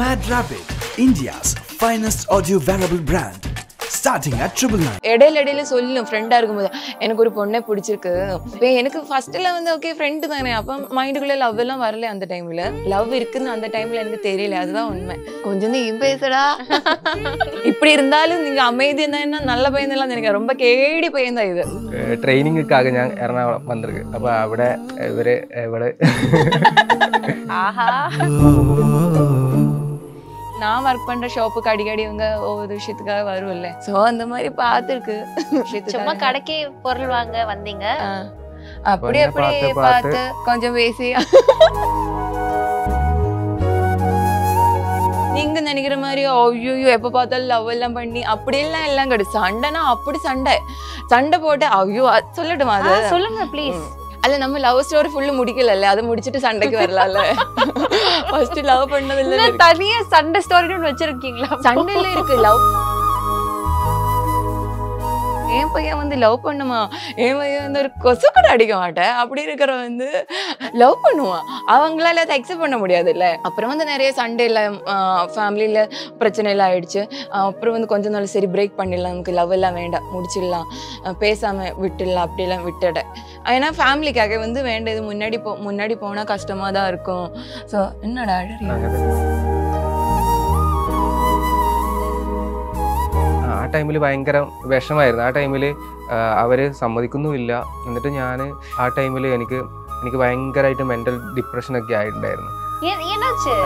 Mad Rabbit, India's finest audio wearable brand, starting at 999. இடையில சொல்லும் ஃப்ரெண்டா இருக்கும்போது எனக்கு ஒரு பொண்ணை பிடிச்சிருக்கு. இப்போ எனக்கு ஃபர்ஸ்ட்ல வந்து ஓகே ஃப்ரெண்டு தானே, அப்போ மைண்டுக்குள்ள லவ் எல்லாம் வரல. அந்த டைம்ல லவ் இருக்குன்னு அந்த டைம்ல எனக்கு தெரியல. அதுதான் உண்மை. கொஞ்சம் பேசுடா இப்படி இருந்தாலும் நீங்க அமைதி என்ன நல்ல பையன் எல்லாம் நினைக்க ரொம்ப கேடி பையன் தான் இது. ട്രെയിനിങ്ങൊക്കെ ഞാൻ എറണാകുളം വന്നിருக்கு. അപ്പോൾ അവിടെ ഇവിടെ ஆஹா நான் ஒர்க் பண்ற ஷாப்புக்கு அடிக்கடி இவங்க ஒவ்வொரு விஷயத்துக்காக வரும்ல. சோ அந்த மாதிரி பார்த்துருக்கு. சும்மா கடைக்கு பொருள் வாங்க வந்தீங்க, அப்படி பார்த்து கொஞ்சம் பேசி நீங்க நினைக்கிற மாதிரி ஐயோ எப்ப பார்த்தாலும் லவ் எல்லாம் பண்ணி அப்படியெல்லாம் எல்லாம் கிடையாது. சண்டைனா அப்படி சண்டை போட்டு ஐயோ சொல்லட்டுமா? அது சொல்லுங்க ப்ளீஸ். அல்ல நம்ம லவ் ஸ்டோரி ஃபுல்லு முடிக்கல, அதை முடிச்சுட்டு சண்டைக்கு வரலாம்ல. ஃபர்ஸ்ட் லவ் பண்ணதில்ல, தனியா சண்டை ஸ்டோரின்னு வச்சிருக்கீங்களா? சண்டையில இருக்கு லவ். என் பையன் வந்து லவ் பண்ணுமா, என் பையன் வந்து ஒரு கொசு கூட அடிக்க மாட்டேன். அப்படி இருக்கிற வந்து லவ் பண்ணுவான். அவங்களால அதை அக்செப்ட் பண்ண முடியாது இல்லை. அப்புறம் வந்து நிறைய சண்டையில் ஃபேமிலியில் பிரச்சனை எல்லாம் ஆயிடுச்சு. அப்புறம் வந்து கொஞ்ச நாள் சரி பிரேக் பண்ணிடலாம், நமக்கு லவ் எல்லாம் வேண்டாம், முடிச்சிடலாம், பேசாமல் விட்டுடலாம், அப்படிலாம் விட்டுட்டேன். ஏன்னா ஃபேமிலிக்காக வந்து வேண்டது முன்னாடி போனால் கஷ்டமாக தான் இருக்கும். ஸோ என்னடா ആ ടൈമിൽ ഭയങ്കര വിഷമായിരുന്നു. ആ ടൈമിൽ അവർ സമ്മതിക്കുന്നുമില്ല. എന്നിട്ട് ഞാൻ ആ ടൈമിൽ എനിക്ക് ഭയങ്കരമായിട്ട് മെൻ്റൽ ഡിപ്രഷനൊക്കെ ആയിട്ടുണ്ടായിരുന്നു. என்னாச்சு?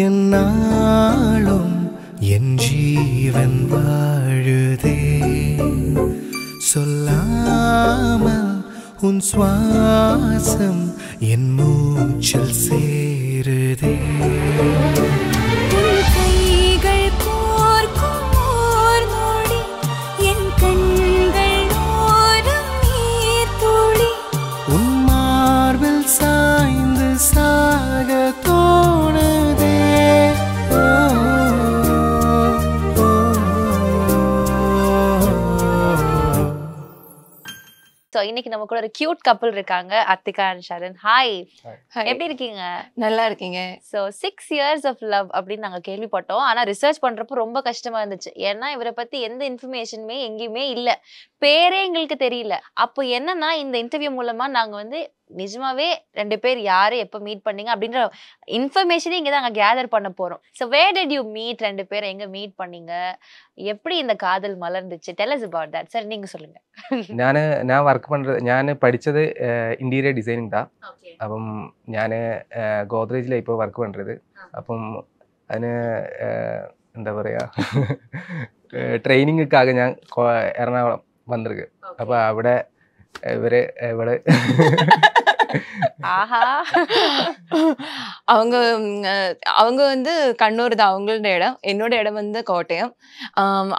என்னாலும் என் ஜீவன் வாழுதே, சொல்லாமல் உன் சுவாசம் என் மூச்சில் சேருதே. உன் மார்பில் சாய்ந்து சாக தோணுதே. சோ இன்னைக்கு நம்ம கூட ஒரு கியூட் கப்பல் இருக்காங்க, அர்த்திகா அண்ட் ஷரண். ஹாய், எப்படி இருக்கீங்க? நல்லா இருக்கீங்க. ஸோ 6 years of love அப்படின்னு நாங்கள் கேள்விப்பட்டோம். ஆனால் ரிசர்ச் பண்ணுறப்போ ரொம்ப கஷ்டமாக இருந்துச்சு. ஏன்னா இவரை பற்றி எந்த இன்ஃபர்மேஷனுமே எங்கேயுமே இல்லை, பேரே எங்களுக்கு தெரியல. அப்போ என்னன்னா இந்த இன்டர்வியூ மூலமாக நாங்கள் வந்து நிஜமாவே 2 பேர் யாரு எப்போ மீட் பண்ணீங்க அப்படின்ற இன்ஃபர்மேஷனே இங்கே தான் நாங்கள் கேதர் பண்ண போகிறோம். So where did you meet? 2 பேர் எங்கே மீட் பண்ணீங்க? எப்படி இந்த காதல் மலர்ந்துச்சு? Tell us about that. Sir நீங்கள் சொல்லுங்கள். ഞാൻ വർക്ക് பண்ணுறது, ഞാൻ പഠിച്ചത് ഇൻറ്റീരിയർ ഡിസൈനിങ് தான். അപ്പം ഞാൻ ഗോദ്രേജിലാണ് ഇപ്പോൾ വർക്ക് பண்ணுறது. അപ്പം അതിന് എന്താ പറയുക, ട്രെയിനിങ്ങൊക്കെ ഞാൻ എറണാകുളം വന്നിருக்கு. അപ്പോൾ അവിടെ ഇവിടെ ஆஹா அவங்க வந்து கண்ணூர் தான் அவங்களோட இடம். என்னோட இடம் வந்து கோட்டயம்.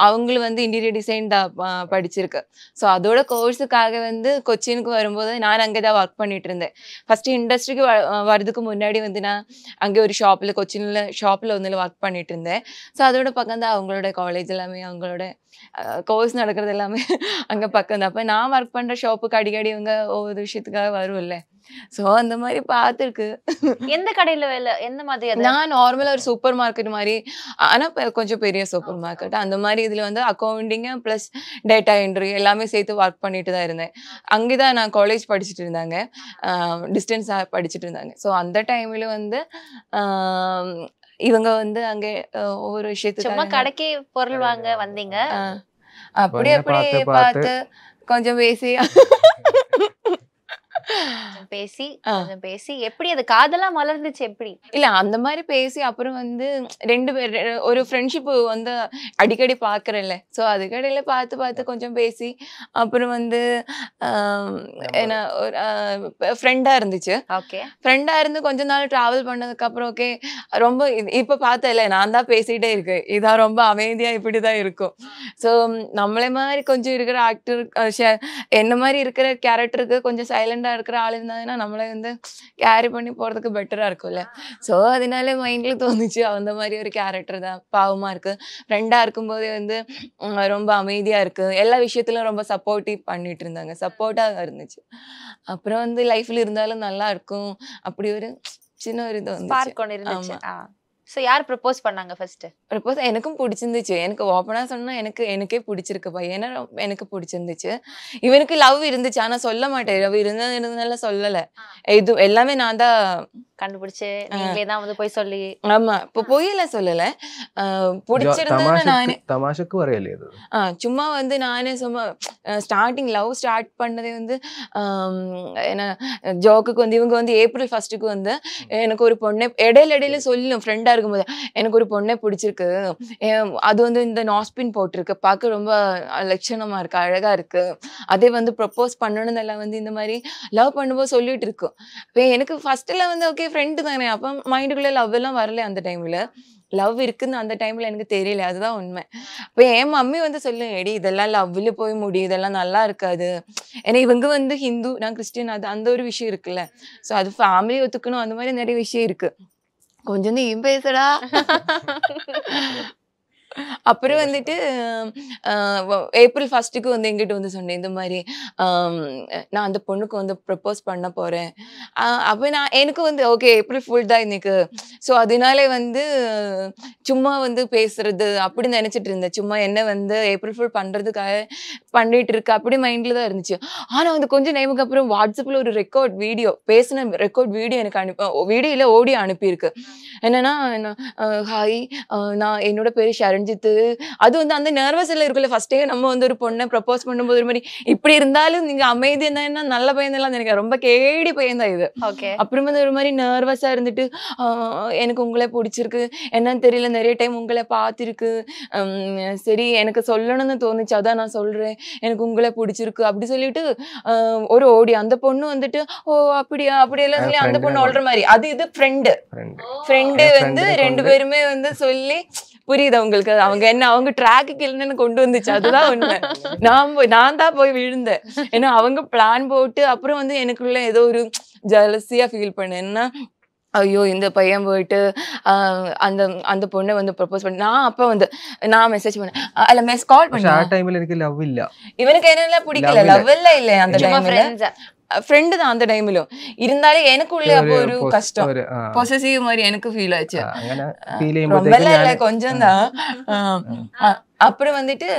அவங்களும் வந்து இன்டீரியர் டிசைன் தான் படிச்சிருக்கு. ஸோ அதோட கோர்ஸுக்காக வந்து கொச்சினுக்கு வரும்போது நான் அங்கே தான் ஒர்க் பண்ணிட்டு இருந்தேன். ஃபஸ்ட்டு இண்டஸ்ட்ரிக்கு வர்றதுக்கு முன்னாடி வந்து நான் அங்கே ஒரு ஷாப்பில் ஒன்றில் ஒர்க் பண்ணிட்டு இருந்தேன். ஸோ அதோட பக்கம் தான் அவங்களோட காலேஜ் எல்லாமே, அவங்களோட கோர்ஸ் நடக்கிறது எல்லாமே அங்கே பக்கம் தான். அப்போ நான் ஒர்க் பண்ணுற ஷாப்புக்கு அடிக்கடி இவங்க ஒவ்வொரு விஷயத்துக்காக வரும்ல. ஸோ அந்த மாதிரி பார்த்துருக்கு. எந்த கடையில் வேலை, எந்த மாதிரி? நான் நார்மலாக ஒரு சூப்பர் மார்க்கெட் மாதிரி, ஆனால் கொஞ்சம் பெரிய சூப்பர் மார்க்கெட் அந்த மாதிரி. இதில் வந்து அக்கௌண்டிங்கு ப்ளஸ் டேட்டா என்ட்ரி எல்லாமே சேர்த்து ஒர்க் பண்ணிட்டு தான் இருந்தேன். அங்கே தான் நான் காலேஜ் படிச்சுட்டு இருந்தாங்க, டிஸ்டன்ஸாக படிச்சுட்டு இருந்தாங்க. ஸோ அந்த டைமில் வந்து இவங்க வந்து அங்கே ஒவ்வொரு விஷயத்துக்கு சும்மா கடைக்கு பொருள் வாங்க வந்தீங்க, அப்படி பார்த்து கொஞ்சம் பேசி கொஞ்சம் பேசி எப்படி அது காதலா மலர்ந்துச்சு எப்படி? இல்ல அந்த மாதிரி பேசி அப்புறம் வந்து 2 பேர் ஒரு ஃப்ரெண்ட்ஷிப் வந்து அடிக்கடி பாக்குறேன்ல, சோ அதுக்கடையில பார்த்து கொஞ்சம் பேசி அப்புறம் வந்து என்ன ஒரு ஃப்ரெண்டா இருந்துச்சு. ஓகே. ஃப்ரெண்டா இருந்து கொஞ்ச நாள் டிராவல் பண்ணதுக்கு அப்புறம் ஓகே ரொம்ப இப்ப பார்த்தல நான் தான் பேசிட்டே இருக்கேன், இதான் ரொம்ப அமைதியா இப்படிதான் இருக்கும். ஸோ நம்மளே மாதிரி கொஞ்சம் இருக்கிற ஆக்டர் என்ன மாதிரி இருக்கிற கேரக்டருக்கு கொஞ்சம் சைலண்டா இருக்கிற ஆள் இருந்தாங்கன்னா நம்மளே வந்து கேரி பண்ணி போறதுக்கு பெட்டரா இருக்கும்ல. ஸோ அதனால மைண்ட்ல தோணுச்சு அந்த மாதிரி ஒரு கேரக்டர் தான் பாவமா இருக்கு. ஃப்ரெண்டா இருக்கும்போதே வந்து ரொம்ப அமைதியா இருக்கு, எல்லா விஷயத்திலும் ரொம்ப சப்போர்ட்டிவ் பண்ணிட்டு இருந்தாங்க, சப்போர்ட்டா இருந்துச்சு. அப்புறம் வந்து லைஃப்ல இருந்தாலும் நல்லா இருக்கும் அப்படி ஒரு சின்ன ஒரு இது வந்து. சோ யார் ப்ரப்போஸ் பண்ணாங்க ஃபர்ஸ்ட்? ப்ரப்போஸ் எனக்கும் பிடிச்சிருந்துச்சு, எனக்கு ஓப்பனா சொன்னா எனக்கே பிடிச்சிருக்கு பையனை, எனக்கு பிடிச்சிருந்துச்சு. இவனுக்கு லவ் இருந்துச்சு ஆனா சொல்ல மாட்டேன், லவ் இருந்ததுனால சொல்லல, இது எல்லாமே நான் தான் கண்டுபிடிச்சு நீங்களே தான் வந்து போய் சொல்லி. ஆமா இப்போ பொய்யெல்லாம் சொல்லல, பிடிச்சிருந்தா நானே தமாஷுக்கு வரையலையே அது. சும்மா வந்து நானே சும்மா ஸ்டார்டிங் லவ் ஸ்டார்ட் பண்ணதே வந்து என்ன ஜோக்குக்கு வந்து இவங்க வந்து April 1க்கு வந்து எனக்கு ஒரு பொண்ணை இடையில சொல்லும் ஃப்ரெண்டா இருக்கும்போது எனக்கு ஒரு பொண்ணை பிடிச்சிருக்கு, அது வந்து இந்த நாஸ்பின் போட்டிருக்கு, பார்க்க ரொம்ப லட்சணமா இருக்கு, அழகா இருக்கு, அதே வந்து ப்ரப்போஸ் பண்ணணும்னு எல்லாம் வந்து இந்த மாதிரி லவ் பண்ணும்போது சொல்லிட்டு இருக்கும். இப்போ எனக்கு ஃபர்ஸ்ட்ல வந்து ஓகே ஃப்ரெண்டு தானே, அப்போ மைண்டுக்குள்ள லவ் எல்லாம் வரல, அந்த டைம்ல லவ் இருக்குன்னு அந்த டைம்ல எனக்கு தெரியல, அதுதான் உண்மை. இப்போ என் மம்மி வந்து சொல்லும் எடி இதெல்லாம் லவ்ல போய் முடியும், இதெல்லாம் நல்லா இருக்காது, ஏன்னா இவங்க வந்து ஹிந்து நான் கிறிஸ்டின், அது அந்த ஒரு விஷயம் இருக்குல்ல, ஸோ அது ஃபேமிலி ஒத்துக்கணும், அந்த மாதிரி நிறைய விஷயம் இருக்கு, கொஞ்சம் நீ பேசுடா. அப்புறம் வந்துட்டு April 1க்கு வந்து எங்கிட்ட வந்து சொன்னேன் இந்த மாதிரி நான் அந்த பொண்ணுக்கு வந்து ப்ரப்போஸ் பண்ண போறேன். அப்போ எனக்கு வந்து ஓகே April Fool தான் இன்னைக்கு, ஸோ அதனால வந்து சும்மா வந்து பேசுறது அப்படி நினைச்சிட்டு இருந்தேன், சும்மா என்ன வந்து April Fool பண்றதுக்காக பண்ணிட்டு இருக்கு அப்படி மைண்ட்ல தான் இருந்துச்சு. ஆனா வந்து கொஞ்சம் நேமுக்கு அப்புறம் வாட்ஸ்அப்ல ஒரு பேசின ரெக்கார்ட் வீடியோ எனக்கு வீடியோல ஓடியோ அனுப்பியிருக்கு. என்னன்னா ஹாய் நான் என்னோட பேரு ஷரண்ஜித், அது வந்து அந்த நர்வஸ்ல இருக்குல்ல, ஃபர்ஸ்டே நம்ம வந்து ஒரு பொண்ணை ப்ரப்போஸ் பண்ணும்போது ஒரு மாதிரி இப்படி இருந்தாலும் நீங்க அமைதி இருந்தா நல்ல பையன் எல்லாம் எனக்கு ரொம்ப கேடி பையன் தான் இது. அப்புறம் வந்து ஒரு மாதிரி நர்வஸா இருந்துட்டு எனக்கு உங்களே பிடிச்சிருக்கு, என்னன்னு தெரியல, நிறைய டைம் உங்களை பார்த்திருக்கு, சரி எனக்கு சொல்லணும்னு தோணுச்சு அதான் நான் சொல்றேன், எனக்கு உங்களை பிடிச்சிருக்கு அப்படி சொல்லிட்டு ஒரு ஓடி அந்த பொண்ணு வந்துட்டு ஓ அப்படியா அப்படியெல்லாம் சொல்லி அந்த பொண்ணு ஓடுற மாதிரி, அது இது ஃப்ரெண்டு வந்து 2 பேருமே வந்து சொல்லி புரியுது அவங்களுக்கு, அவங்க என்ன அவங்க ட்ராக்கு இல்லைன்னு கொண்டு வந்துச்சு, அதுதான் உண்மை. நான் தான் போய் விழுந்தேன், ஏன்னா அவங்க பிளான் போட்டு அப்புறம் வந்து எனக்குள்ள ஏதோ ஒரு ஜலசியா ஃபீல் பண்ணேன், என்ன ஐயோ இந்த பையன் போயிட்டு அந்த பொண்ணை வந்து ப்ரப்போஸ் பண்ண, நான் அப்ப வந்து நான் மெசேஜ் பண்ணேன், அல்ல கால் பண்ணேன், எனக்கு லவ் இல்ல, இவனுக்கு என்னெல்லாம் பிடிக்கல, லவ் எல்லாம் இல்லை அந்த டைம்ல, ஃப்ரெண்டு தான் அந்த டைம்ல இருந்தாலும் எனக்குள்ள அப்போ ஒரு கஷ்டம் பொசசிவ் மாதிரி எனக்கு ஃபீல் ஆச்சு, ரொம்ப இல்ல கொஞ்சம் தான். அப்புறம் வந்துட்டு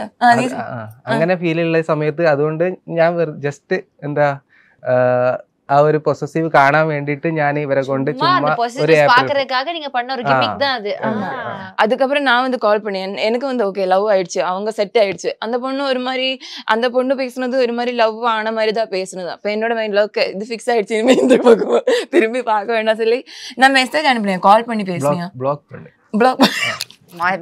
അങ്ങനെ ഫീൽ ഉള്ള സമയത്ത് അതുകൊണ്ട് ഞാൻ ജസ്റ്റ് എന്താ ആ ഒരു പൊസസീവ് കാണാൻ വേണ്ടിட்டு ഞാൻ ഇവരെ കൊണ്ട് ചുമ്மா ஒரு பாக்குறதுக்காக நீங்க பண்ண ஒரு கிமிக் தான் அது. அதுக்கப்புறம் நான் வந்து கால் பண்ணேன், எனக்கு வந்து ஓகே லவ் ஆயிடுச்சு, அவங்க செட் ஆயிடுச்சு, அந்த பொண்ணு ஒரு மாதிரி அந்த பொண்ணு பேசுனது ஒரு மாதிரி லவ் ஆன மாதிரி தான் பேசுனது. அப்ப என்னோட மைண்ட்ல ஓகே இது ஃபிக்ஸ் ஆயிடுச்சு, இனிமே இந்த பக்கம் திரும்பி பார்க்க வேண்டாம் சொல்லி நான் மெசேஜ் அனுப்பினேன், கால் பண்ணி பேசுனேன், பிளாக்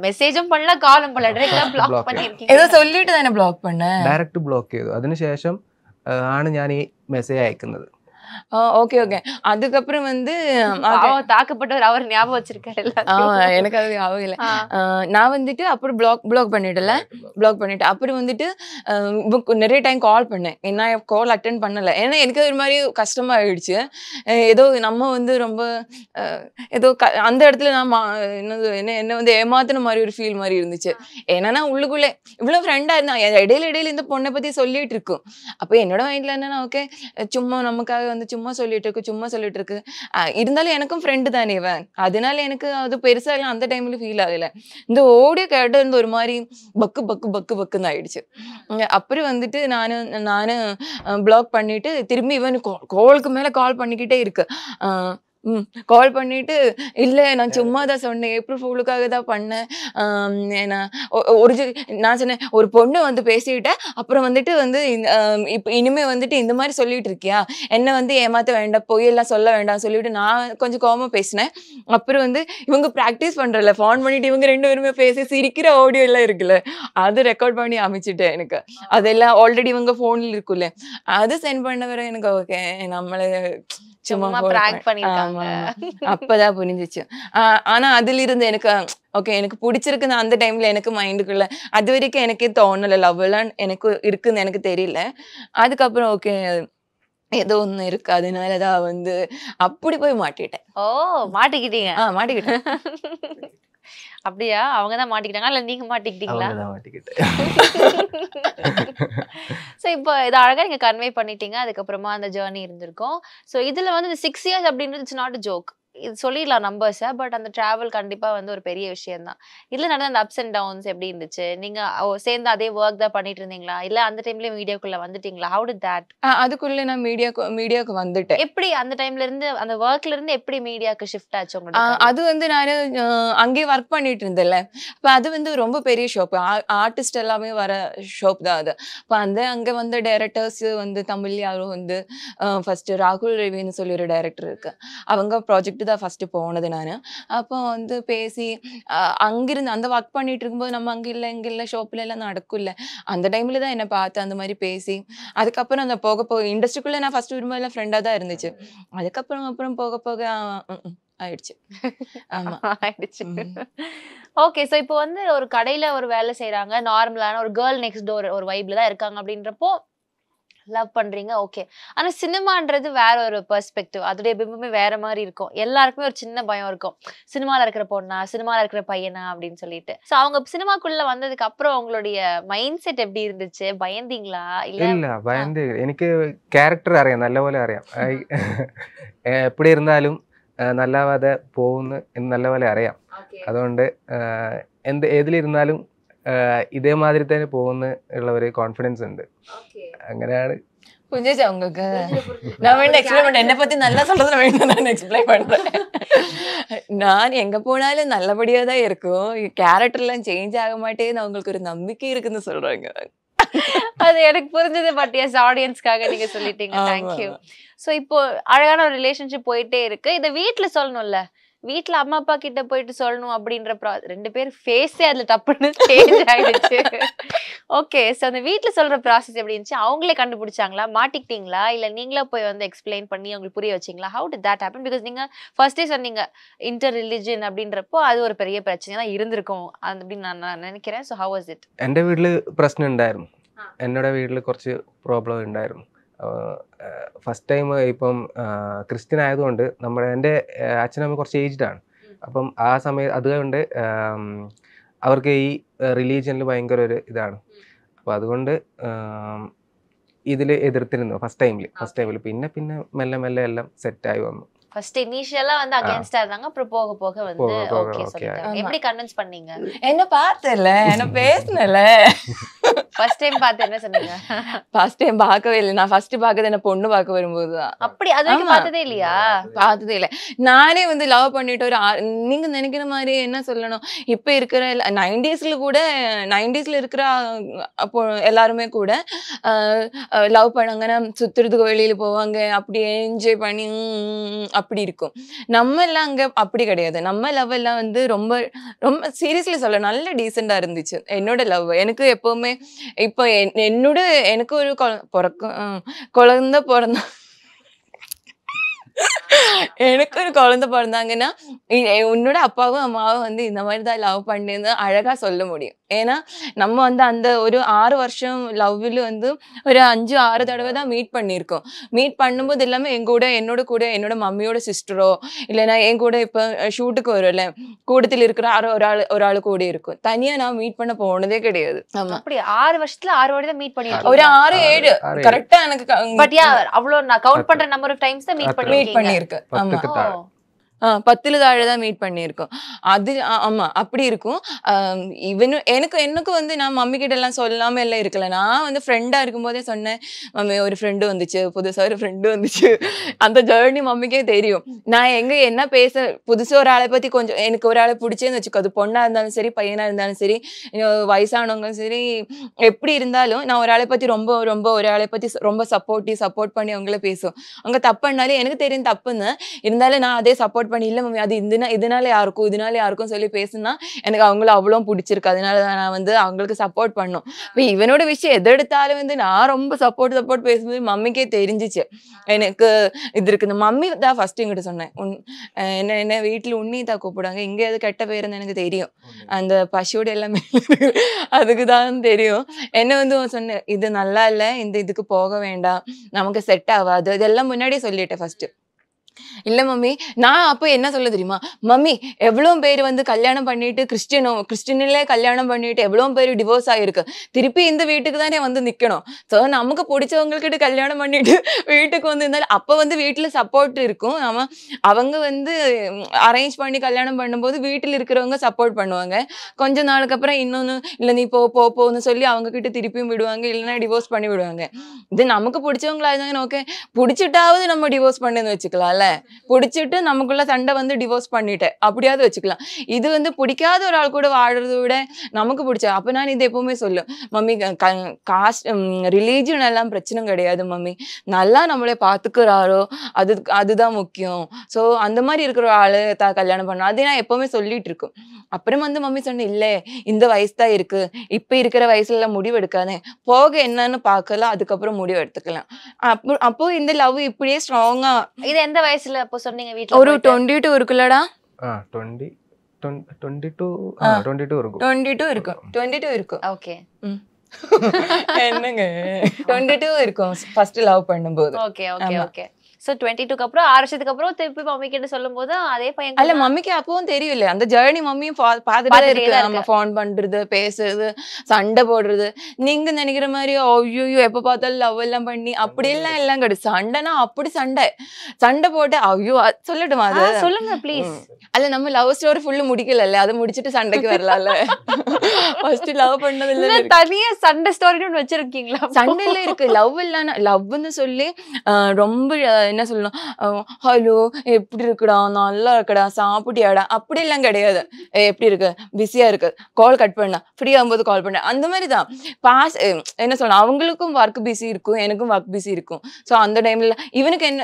മെസ്സേജും பண்ணல காலும் பண்ணல, டைரக்டா ബ്ലോക്ക് பண்ணிருக்கீங்க, ஏதோ சொல்லிட்டு தான ബ്ലോക്ക് பண்ண, டைரக்ட் ബ്ലോക്ക് ചെയ്തു, അതിനുശേഷം ആണ് ഞാൻ ഈ മെസ്സേജ് അയക്കുന്നത്. Okay okay. அதுக்கப்புறம் வந்து தாக்கப்பட்டவர் அவர் ஞாபகம் வச்சிருக்காரு, எனக்கு அது ஞாபகம் இல்லை. நான் வந்துட்டு அப்புறம் பிளாக் பண்ணிட்டல, பிளாக் பண்ணிட்டு அப்புறம் வந்துட்டு நிறைய டைம் கால் பண்ணேன், என்ன கால் அட்டென்ட் பண்ணல, ஏன்னா எனக்கு ஒரு மாதிரி கஷ்டமா ஆயிடுச்சு, ஏதோ நம்ம வந்து ரொம்ப ஏதோ அந்த இடத்துல நான் என்ன வந்து ஏமாத்தின மாதிரி ஒரு ஃபீல் மாதிரி இருந்துச்சு. ஏன்னா உள்ளுக்குள்ளே இவ்வளவு ஃப்ரெண்டா இருந்தா இடையில இந்த பொண்ணை பத்தி சொல்லிட்டு இருக்கும். அப்போ என்னோட மைண்ட்ல என்னன்னா ஓகே சும்மா நமக்காக வந்து சும்மா சொல்லிட்டு இருக்கு, இருந்தாலும் எனக்கும் ஃப்ரெண்டு தானே இவன், அதனால எனக்கு அது பெருசா அந்த டைம்ல ஃபீல் ஆகல. இந்த ஓடியோ கேட்டு இருந்து ஒரு மாதிரி பக்குன்னு ஆயிடுச்சு. அப்புறம் வந்துட்டு நானு பிளாக் பண்ணிட்டு திரும்பி இவன் காலுக்கு மேல கால் பண்ணிக்கிட்டே இருக்கு, கால் பண்ணிட்டு இல்லை நான் சும்மா தான் சொன்னேன், ஏப்ரல் ஃபூலுக்காக தான் பண்ணேன். நான் நான் சொன்னேன் ஒரு பொண்ணு வந்து பேசிக்கிட்டேன், அப்புறம் வந்துட்டு வந்து இப்போ இனிமே வந்துட்டு இந்த மாதிரி சொல்லிட்டு இருக்கியா, என்ன வந்து ஏமாற்ற வேண்டாம், பொய்யெல்லாம் சொல்ல வேண்டாம் சொல்லிட்டு நான் கொஞ்சம் கோவமா பேசினேன். அப்புறம் வந்து இவங்க ப்ராக்டிஸ் பண்றல ஃபோன் பண்ணிட்டு இவங்க 2 பேருமே பேசி சிரிக்கிற ஆடியோ எல்லாம் இருக்குல்ல, அது ரெக்கார்ட் பண்ணி அமைச்சிட்டேன். எனக்கு அதெல்லாம் ஆல்ரெடி இவங்க ஃபோனில் இருக்குல்ல, அது சென்ட் பண்ண வர எனக்கு ஓகே நம்மள சும்மா பிராங்க் பண்ணிருக்காங்க. அப்பதான் புரிஞ்சிச்சு. ஆனா அதுல இருந்து எனக்கு ஓகே எனக்கு பிடிச்சிருக்குன்னு அந்த டைம்ல எனக்கு மைண்டுக்குள்ள அது வரைக்கும் எனக்கே தோணல லவ் எல்லாம் எனக்கு இருக்குன்னு எனக்கு தெரியல. அதுக்கப்புறம் ஓகே ஏதோ ஒண்ணு இருக்கு, அதனாலதான் வந்து அப்படி போய் மாட்டிட்டேன். ஓ மாட்டிக்கிட்டீங்க? மாட்டிக்கிட்டேன். அப்படியா? அவங்கதான் மாட்டிக்கிட்டாங்க இல்ல நீங்க மாட்டிக்கிட்டீங்களா? சோ இப்போ இது அழகா நீங்க கன்வே பண்ணிட்டீங்க. அதுக்கப்புறமா அந்த ஜர்னி இருந்திருக்கும். சோ இதுல வந்து 6 years அப்படின்றது இட்ஸ் நாட் a joke. இது சொல்லிடலாம் நம்பர்ஸை, பட் அந்த டிராவல் கண்டிப்பா வந்து ஒரு பெரிய விஷயம் தான். இதுல நடந்த அந்த அப்ஸ் அண்ட் டவுன்ஸ் எப்படி இருந்துச்சு? நீங்க சேர்ந்து அதே ஒர்க் தான் பண்ணிட்டு இருந்தீங்களா, இல்ல அந்த டைம்லயே மீடியாக்குள்ள வந்துட்டீங்களா? How did that? அதுக்குள்ள நான் மீடியாக்கு வந்துட்டேன். எப்படி அந்த டைம்ல இருந்து அந்த ஒர்க்ல இருந்து எப்படி மீடியாக்கு ஷிஃப்ட் ஆச்சு உங்களுக்கு? அது வந்து நான் அங்கேயே ஒர்க் பண்ணிட்டு இருந்தேன்ல, இப்போ அது வந்து ரொம்ப பெரிய ஷாப், ஆர்டிஸ்ட் எல்லாமே வர ஷாப் தான் அது. இப்போ அங்கே வந்து டைரக்டர்ஸ் வந்து தமிழ் யாரும் வந்து ஃபர்ஸ்ட் ராகுல் ரவின்னு சொல்லி ஒரு டைரக்டர் இருக்கு, அவங்க ப்ராஜெக்ட் தான் ஃபர்ஸ்ட் போனது நான். அப்போ வந்து பேசி அங்கிருந்து அந்த ஒர்க் பண்ணிட்டு இருக்கும்போது நம்ம அங்கே இல்லை ஷாப்ல எல்லாம் நடக்கும்ல, அந்த டைம்ல தான் என்னை பார்த்து அந்த மாதிரி பேசி அதுக்கப்புறம் அந்த போக இண்டஸ்ட்ரிக்குள்ள நான் ஃபர்ஸ்ட் வரும்போது ஃப்ரெண்டாக தான் இருந்துச்சு. அதுக்கப்புறம் போக ஆயிடுச்சு. ஆமா ஆயிடுச்சு. ஓகே. சோ இப்போ வந்து ஒரு கடையில ஒரு வேலை செய்யறாங்க, நார்மலான ஒரு கேர்ள் நெக்ஸ்ட் டோர் ஒரு வைப்ல தான் இருக்காங்க அப்படின்றப்போ லவ் பண்றீங்க, ஓகே. ஆனா சினிமான்றது வேற ஒரு பெர்ஸ்பெக்டிவ், அதோடைய பிம்பமே வேற மாதிரி இருக்கும். எல்லாருக்குமே ஒரு சின்ன பயம் இருக்கும், சினிமால இருக்கிற பொண்ணா சினிமால இருக்கிற பையனா அப்படின்னு சொல்லிட்டு. சோ அவங்க சினிமாக்குள்ள வந்ததுக்கு அப்புறம் உங்களுடைய மைண்ட் செட் எப்படி இருந்துச்சு? பயந்தீங்களா? இல்ல பயந்து എനിക്ക് ക്യാരക്ടർ അറിയാം, നല്ലപോലെ അറിയാം. എപ്പടി ഇരുന്നാലും നല്ലവാതെ പോകുന്നു എന്ന് നല്ലപോലെ അറിയാം. അതുകൊണ്ട് ഏതിലിരുന്നാലും ഇതേമാതിരി തന്നെ പോകുന്ന ഉള്ള ഒരു കോൺഫിഡൻസ് ഉണ്ട്. അങ്ങനെയാണ്. புரிஞ்சிச்சா உங்களுக்கு? நான் வேண்டாம் எக்ஸ்பிளைன் பண்ணேன், என்னை பத்தி நல்லா சொல்றது வேண்டாம், நான் எக்ஸ்பிளைன் பண்றேன். நான் எங்க போனாலும் நல்லபடியா தான் இருக்கும், கேரக்டர் எல்லாம் சேஞ்ச் ஆக மாட்டேன்னு அவங்களுக்கு ஒரு நம்பிக்கை இருக்குன்னு சொல்றாங்க. அது எனக்கு புரிஞ்சது, பட் எஸ் ஆடியன்ஸ்க்காக நீங்க சொல்லிட்டீங்க. தேங்க்யூ. சோ இப்போ அழகான ஒரு ரிலேஷன்ஷிப் போயிட்டே இருக்கு. இதை வீட்டுல சொல்லணும்ல, வீட்டுல அம்மா அப்பா கிட்ட போயிட்டு சொல்லணும் அப்படின்ற 2 பேர் ஃபேஸே அதுல டப்புன்னு சேஞ்ச் ஆயிடுச்சு. ஓகே. சோ அந்த வீட்டுல சொல்ற ப்ராசஸ் எப்படி இருந்துச்சு? அவங்களே கண்டுபிடிச்சாங்களா, மாட்டிக்கிட்டீங்களா, இல்ல நீங்களா போய் வந்து எக்ஸ்பிளைன் பண்ணி அவங்களுக்கு புரிய வச்சிங்களா? How did that happen? Because நீங்க ஃபர்ஸ்டே சொன்னீங்க இன்டர் ரிலிஜன் அப்படின்றப்போ அது ஒரு பெரிய பிரச்சனை தான் இருந்திருக்கும் அப்படின்னு நான் நினைக்கிறேன். So how was it? എൻ്റെ വീട്ടില് പ്രശ്നം ഉണ്ടായിരുന്നു, എന്നോட വീട്ടിൽ കുറച്ച് പ്രോബ്ലം ഉണ്ടായിരുന്നു. ഫസ്റ്റ് ടൈം ഇപ്പം ക്രിസ്ത്യൻ ആയതുകൊണ്ട് എൻ്റെ അച്ഛനമ്മ കുറച്ച് ഏജ്ഡ് ആണ്. അപ്പം ആ സമയം അതുകൊണ്ട് അവർക്ക് ഈ റിലീജിയനിൽ ഭയങ്കര ഒരു ഇതാണ്. അപ്പോൾ അതുകൊണ്ട് ഇതിൽ എതിർത്തിരുന്നു ഫസ്റ്റ് ടൈമിൽ. പിന്നെ മെല്ലെ എല്ലാം സെറ്റായി വന്നു. ஃபர்ஸ்ட் இனிஷியலா வந்து அகைன்ஸ்டா இருந்தாங்க, அப்புறம் போக போக வந்து ஓகே சொல்லிட்டாங்க. எப்படி கன்வின்ஸ் பண்ணீங்க? என்ன பார்த்தல, என்ன பேசனல. ஃபர்ஸ்ட் டைம் பார்த்து என்ன சொன்னீங்க? ஃபர்ஸ்ட் டைம் பார்க்கவே இல்லை. நான் ஃபர்ஸ்ட் பார்க்கறது என்ன பொண்ணு பார்க்க வரும்போது தான். அப்படி அது வரைக்கும் பார்த்ததே இல்லையா? பார்த்ததே இல்லை. நானே வந்து லவ் பண்ணிட்டு ஒரு நீங்க நினைக்கிற மாதிரி என்ன சொல்லணும், இப்ப இருக்கிற 90sல கூட 90sல இருக்கிற அப்போ எல்லாருமே கூட லவ் பண்ணாங்கன்னா சுத்துறதுக்கு வெளியில போவாங்க, அப்படி என்ஜாய் பண்ணி அப்படி இருக்கும். நம்ம எல்லாம் அங்க அப்படி கிடையாது. நம்ம லவ் எல்லாம் வந்து ரொம்ப ரொம்ப சீரியஸ்லி சொல்ல நல்ல டீசெண்டா இருந்துச்சு என்னோட லவ். எனக்கு எப்பவுமே இப்போ எனக்கு ஒரு குழந்தை பிறந்தா எனக்கு ஒரு குழந்தை பிறந்தாங்கன்னா உன்னோட அப்பாவும் அம்மாவும் வந்து இந்த மாதிரி தான் லவ் பண்ணேன்னு அழகா சொல்ல முடியும். ஏன்னா நம்ம வந்து அந்த ஒரு 6 வருஷம் லவ்வில் வந்து ஒரு 5-6 தடவை தான் மீட் பண்ணியிருக்கோம். மீட் பண்ணும்போது எல்லாமே என்னோட கூட என்னோட மம்மியோட சிஸ்டரோ இல்லைன்னா என் கூட இப்போ ஷூட்டுக்கு வரும்ல கூடத்தில் இருக்கிற ஒரு ஆள் கூட இருக்கும். தனியா நான் மீட் பண்ண போனதே கிடையாது. ஆமா, அப்படி 6 வருஷத்துல 6 வாட்டி தான் மீட் பண்ணிருக்கேன். ஒரு 6-7 கரெக்டா எனக்கு. பட் யா அவ்வளவு நான் கவுண்ட் பண்ற நம்பர் ஆஃப் டைம்ஸ் தான் மீட் பண்ணிருக்கேன். ஆமா 10ல தாழ தான் மீட் பண்ணியிருக்கோம். அது ஆமா அப்படி இருக்கும். எனக்கு வந்து நான் மம்மி கிட்ட எல்லாம் சொல்லாம எல்லாம் இருக்கல. நான் வந்து ஃப்ரெண்டா இருக்கும்போதே சொன்னேன், மம்மி ஒரு ஃப்ரெண்டு வந்துச்சு, புதுசா ஒரு ஃப்ரெண்டு வந்துச்சு. அந்த ஜேர்னி மம்மிக்கே தெரியும். நான் என்ன பேச புதுசா ஒரு ஆளை பத்தி கொஞ்சம் எனக்கு ஒரு ஆளை பிடிச்சேன்னு வச்சுக்கோ, அது பொண்ணா இருந்தாலும் சரி பையனா இருந்தாலும் சரி வயசானவங்களும் சரி எப்படி இருந்தாலும் நான் ஒரு ஆளை பத்தி ரொம்ப ரொம்ப ஒரு ஆளை பத்தி ரொம்ப சப்போர்ட் பண்ணி அவங்கள பேசுவோம். அவங்க தப்புனாலும் எனக்கு தெரியும் தப்புன்னு இருந்தாலும் நான் அதே சப்போர்ட் பண்ணி இல்ல மம்மி அது இதனால யாருக்கும் சொல்லி பேசுனா எனக்கு அவங்கள அவ்வளோ பிடிச்சிருக்கு. அதனால நான் வந்து அவங்களுக்கு சப்போர்ட் பண்ணும். இப்போ இவனோட விஷயம் எது எடுத்தாலும் வந்து நான் ரொம்ப சப்போர்ட் பேசும்போது மம்மிக்கே தெரிஞ்சிச்சு எனக்கு இது இருக்குன்னு. மம்மி தான் ஃபர்ஸ்ட் என்கிட்ட சொன்னேன், என்ன வீட்டுல உன்னி தான் கூப்பிடுவாங்க, இங்க எது கெட்ட பேருன்னு எனக்கு தெரியும், அந்த பசியோட எல்லாமே அதுக்கு தான் தெரியும். என்ன வந்து சொன்னேன், இது நல்லா இல்லை, இதுக்கு போக வேண்டாம், நமக்கு செட் ஆகாது, இதெல்லாம் முன்னாடியே சொல்லிட்டேன் ஃபர்ஸ்ட். இல்ல மம்மி நான் அப்போ என்ன சொல்ல தெரியுமா, மம்மி எவ்வளோ பேர் வந்து கல்யாணம் பண்ணிட்டு கிறிஸ்டினிலே கல்யாணம் பண்ணிட்டு எவ்வளோ பேர் டிவோர்ஸ் ஆயிருக்கு, திருப்பி இந்த வீட்டுக்கு தானே வந்து நிக்கணும். ஸோ நமக்கு பிடிச்சவங்கக்கிட்ட கல்யாணம் பண்ணிட்டு வீட்டுக்கு வந்து இருந்தாலும் அப்போ வந்து வீட்டுல சப்போர்ட் இருக்கும். அவங்க வந்து அரேஞ்ச் பண்ணி கல்யாணம் பண்ணும்போது வீட்டில் இருக்கிறவங்க சப்போர்ட் பண்ணுவாங்க. கொஞ்ச நாளுக்கு அப்புறம் இன்னொன்னு இல்ல நீ போன்னு சொல்லி அவங்க கிட்ட திருப்பியும் விடுவாங்க, இல்லைன்னா டிவோர்ஸ் பண்ணி விடுவாங்க. இது நமக்கு பிடிச்சவங்களா இருந்தாங்க ஓகே, பிடிச்சிட்டாவது நம்ம டிவோர்ஸ் பண்ணுன்னு வச்சுக்கலாம்ல, பிடிச்சிட்டு நமக்குள்ள சண்டை வந்து டிவோர்ஸ் பண்ணிட்டேன் அப்படியாவது வச்சுக்கலாம். இது வந்து பிடிக்காத ஒரு ஆள் கூட வாழறதை விட நமக்கு பிடிச்ச அப்ப நான் இது எப்பவுமே சொல்லும், மம்மி காஸ்ட் ரிலீஜன் எல்லாம் பிரச்சனை கிடையாது மம்மி, நல்லா நம்மளே பாத்துக்கிறாரோ அதுதான் முக்கியம். ஸோ அந்த மாதிரி இருக்கிற ஆளு கல்யாணம் பண்ணணும், அது நான் எப்பவுமே சொல்லிட்டு இருக்கோம். அப்புறம் வந்து மம்மி சொன்ன இல்ல இந்த வயசு தான் இருக்கு, இப்ப இருக்கிற வயசுல முடிவு எடுக்காதே, போக என்னன்னு பார்க்கலாம், அதுக்கப்புறம் முடிவு எடுத்துக்கலாம். அப்போ இந்த லவ் இப்படியே ஸ்ட்ராங்கா. இது எந்த வயசுல அப்போ சொன்னீங்க வீட்ல? ஒரு 22 இருக்குல்லடா. 22 இருக்கும். ஓகே. என்னங்க 22 இருக்கும் ஃபர்ஸ்ட் லவ் பண்ணும்போது. Okay okay okay. சோ 22க்கு அப்புறம் 6 வருஷத்துக்கு அப்புறம் திருப்பி மம்மி கிட்ட சொல்லும்போது அதே பையன் அல்ல மம்மிக்கு அப்பவும் தெரியல அந்த ஜர்னி, மம்மியும் பார்த்துட்டே இருக்கு, நம்ம ஃபோன் பண்றது பேசுறது சண்டை போடுறது. நீங்க நினைக்கிற மாதிரி ஐயோ எப்ப பார்த்தாலும் லவ் எல்லாம் பண்ணி அப்படியெல்லாம் எல்லாம் கிடையாது. சண்டைனா அப்படி சண்டை போட்டு ஐயோ சொல்லட்டுமா அது சொல்லுங்க ப்ளீஸ். அல்ல நம்ம லவ் ஸ்டோரி ஃபுல்லு முடிக்கல, அதை முடிச்சுட்டு சண்டைக்கு வரலாம்ல. ஃபர்ஸ்ட் லவ் பண்ணது இல்ல, தனியா சண்டை ஸ்டோரின்னு வச்சிருக்கீங்களா? சண்டையில இருக்கு, லவ் இல்ல லவ்னு சொல்லி ரொம்ப என்ன சொல்லணும், ஹலோ எப்படி இருக்குடா, நல்லா இருக்குடா, சாப்பிட்டியாடா, அப்படி எல்லாம் கிடையாது. எப்படி இருக்கு, பிஸியா இருக்கு, கால் கட் பண்ண, ஃப்ரீ ஆகும்போது கால் பண்ண, அந்த மாதிரி தான். என்ன சொல்லணும், அவங்களுக்கும் ஒர்க் பிஸி இருக்கும், எனக்கும் ஒர்க் பிஸி இருக்கும். ஸோ அந்த டைம்ல இவனுக்கு என்ன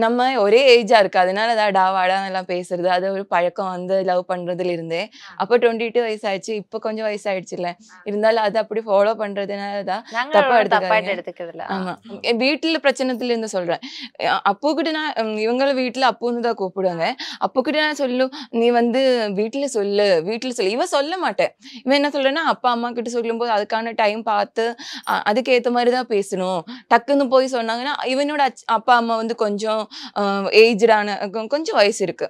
நம்ம ஒரே ஏஜா இருக்கு, அதனால டா வாடா எல்லாம் பேசுறது, அது ஒரு பழக்கம் வந்து லவ் பண்றதுல இருந்தே. அப்போ 22 வயசாயிடுச்சு, இப்போ கொஞ்சம் வயசாயிடுச்சுல்ல, இருந்தாலும் அது அப்படி ஃபாலோ பண்றதுனாலதான் தப்பா எடுத்துக்கிறதுல. ஆமா, வீட்டுல பிரச்சனத்துல இருந்து சொல்றேன். அப்போ கிட்ட நான் இவங்கள வீட்டுல அப்புன்னு தான் கூப்பிடுவாங்க. அப்போ கிட்ட நான் சொல்லும், நீ வந்து வீட்டுல சொல்லு. இவன் சொல்ல மாட்டேன். இவன் என்ன சொல்றேன்னா அப்பா அம்மா கிட்ட சொல்லும் போது அதுக்கான டைம் பார்த்து அதுக்கேற்ற மாதிரிதான் பேசணும். டக்குன்னு போய் சொன்னாங்கன்னா இவனோட அப்பா அம்மா வந்து கொஞ்சம் ஏஜ்டான கொஞ்சம் வயசு இருக்கு.